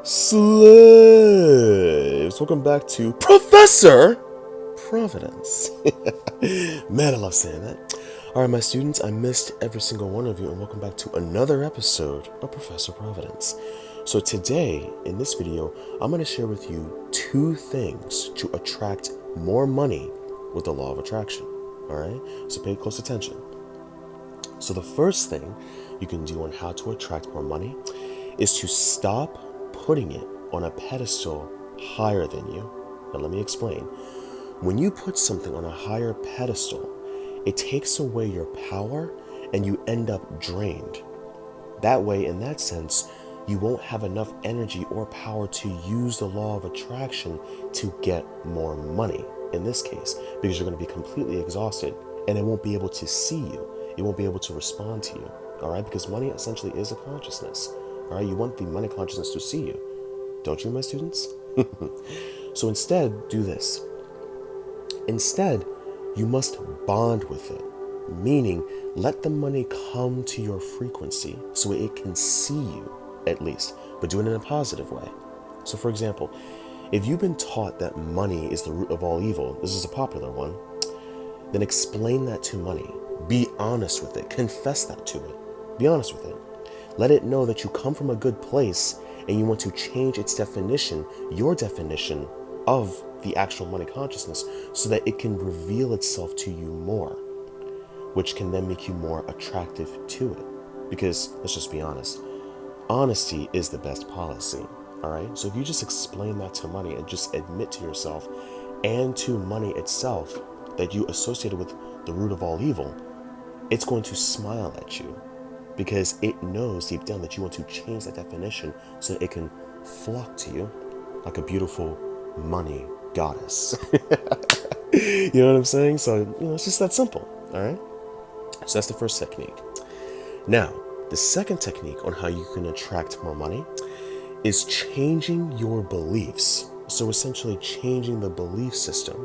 Slaves! Welcome back to Professor Providence. Man, I love saying that. Alright, my students, I missed every single one of you, and welcome back to another episode of Professor Providence. So today, in this video, I'm going to share with you 2 things to attract more money with the law of attraction. Alright, so pay close attention. So the first thing you can do on how to attract more money is to stop putting it on a pedestal higher than you. Now let me explain. When you put something on a higher pedestal, it takes away your power and you end up drained. That way, in that sense, you won't have enough energy or power to use the law of attraction to get more money, in this case, because you're going to be completely exhausted and it won't be able to see you. It won't be able to respond to you. All right, because money essentially is a consciousness. All right, you want the money consciousness to see you. Don't you, my students? So instead, do this. Instead, you must bond with it, meaning let the money come to your frequency so it can see you, at least, but do it in a positive way. So for example, if you've been taught that money is the root of all evil, this is a popular one, then explain that to money. Be honest with it. Confess that to it. Be honest with it. Let it know that you come from a good place and you want to change its definition, your definition of the actual money consciousness, so that it can reveal itself to you more, which can then make you more attractive to it. Because let's just be honest, honesty is the best policy. All right. So if you just explain that to money and just admit to yourself and to money itself that you associated with the root of all evil, it's going to smile at you because it knows deep down that you want to change that definition so that it can flock to you like a beautiful money goddess. You know what I'm saying? So, it's just that simple. All right. So that's the first technique. Now, the second technique on how you can attract more money is changing your beliefs. So essentially changing the belief system.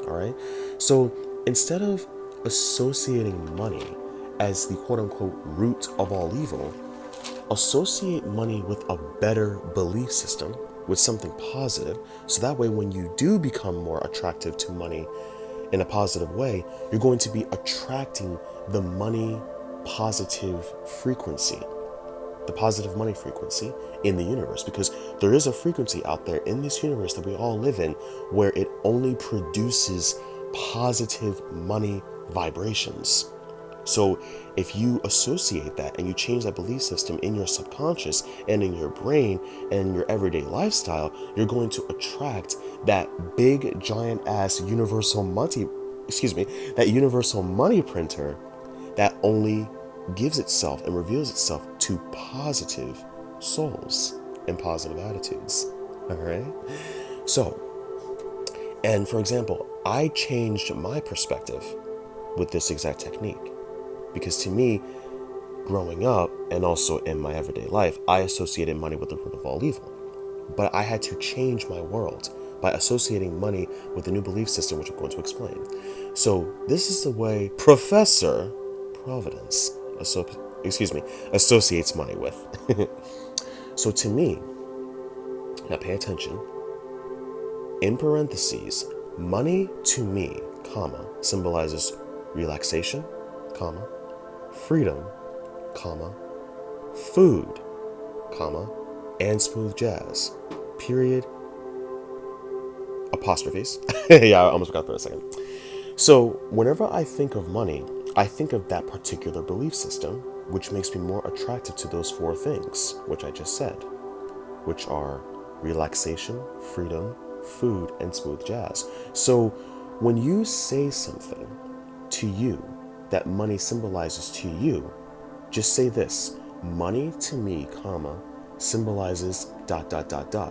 All right. So instead of associating money as the quote-unquote root of all evil, associate money with a better belief system, with something positive, so that way when you do become more attractive to money in a positive way, you're going to be attracting the money positive frequency, the positive money frequency in the universe, because there is a frequency out there in this universe that we all live in where it only produces positive money vibrations. So if you associate that and you change that belief system in your subconscious and in your brain and in your everyday lifestyle, you're going to attract that big giant ass universal money printer that only gives itself and reveals itself to positive souls and positive attitudes. All right. So, and for example, I changed my perspective with this exact technique. Because to me, growing up and also in my everyday life, I associated money with the root of all evil. But I had to change my world by associating money with a new belief system, which I'm going to explain. So this is the way Professor Providence associates money with. So to me, now pay attention, in parentheses, money to me, comma, symbolizes relaxation, comma, freedom, comma, food, comma, and smooth jazz, period, apostrophes. Yeah, I almost forgot for a second. So whenever I think of money, I think of that particular belief system, which makes me more attractive to those 4 things, which I just said, which are relaxation, freedom, food, and smooth jazz. So when you say something to you that money symbolizes to you, just say this: money to me, comma, symbolizes ...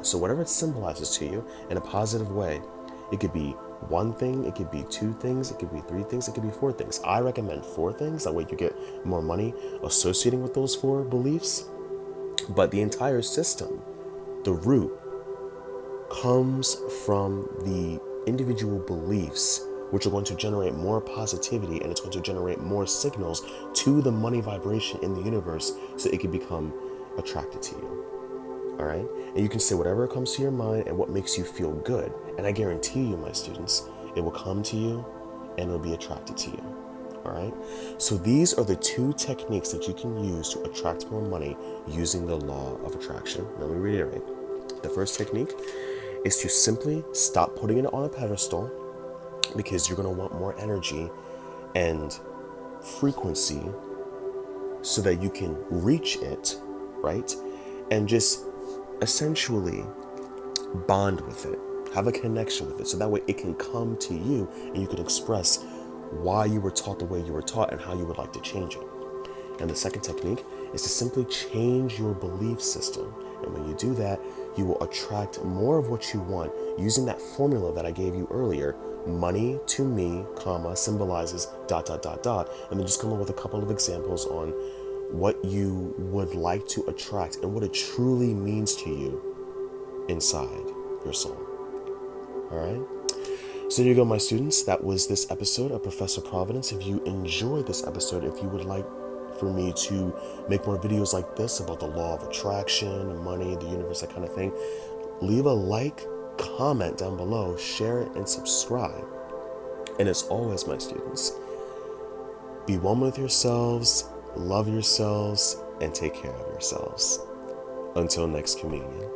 So whatever it symbolizes to you in a positive way, it could be 1 thing, it could be 2 things, it could be 3 things, it could be 4 things. I recommend 4 things, that way you get more money associating with those 4 beliefs. But the entire system, the root, comes from the individual beliefs, which are going to generate more positivity, and it's going to generate more signals to the money vibration in the universe so it can become attracted to you. All right? And you can say whatever comes to your mind and what makes you feel good. And I guarantee you, my students, it will come to you and it'll be attracted to you. All right? So these are the 2 techniques that you can use to attract more money using the law of attraction. Let me reiterate. The first technique is to simply stop putting it on a pedestal, because you're going to want more energy and frequency so that you can reach it, right? And just essentially bond with it, have a connection with it, so that way it can come to you and you can express why you were taught the way you were taught and how you would like to change it. And the second technique is to simply change your belief system. And when you do that, you will attract more of what you want using that formula that I gave you earlier. Money to me, comma, symbolizes ... And then just come up with a couple of examples on what you would like to attract and what it truly means to you inside your soul. All right? So there you go, my students. That was this episode of Professor Providence. If you enjoyed this episode, if you would like for me to make more videos like this about the law of attraction, money, the universe, that kind of thing, leave a like, comment down below, share it, and subscribe. And as always, my students, be one with yourselves, love yourselves, and take care of yourselves. Until next communion.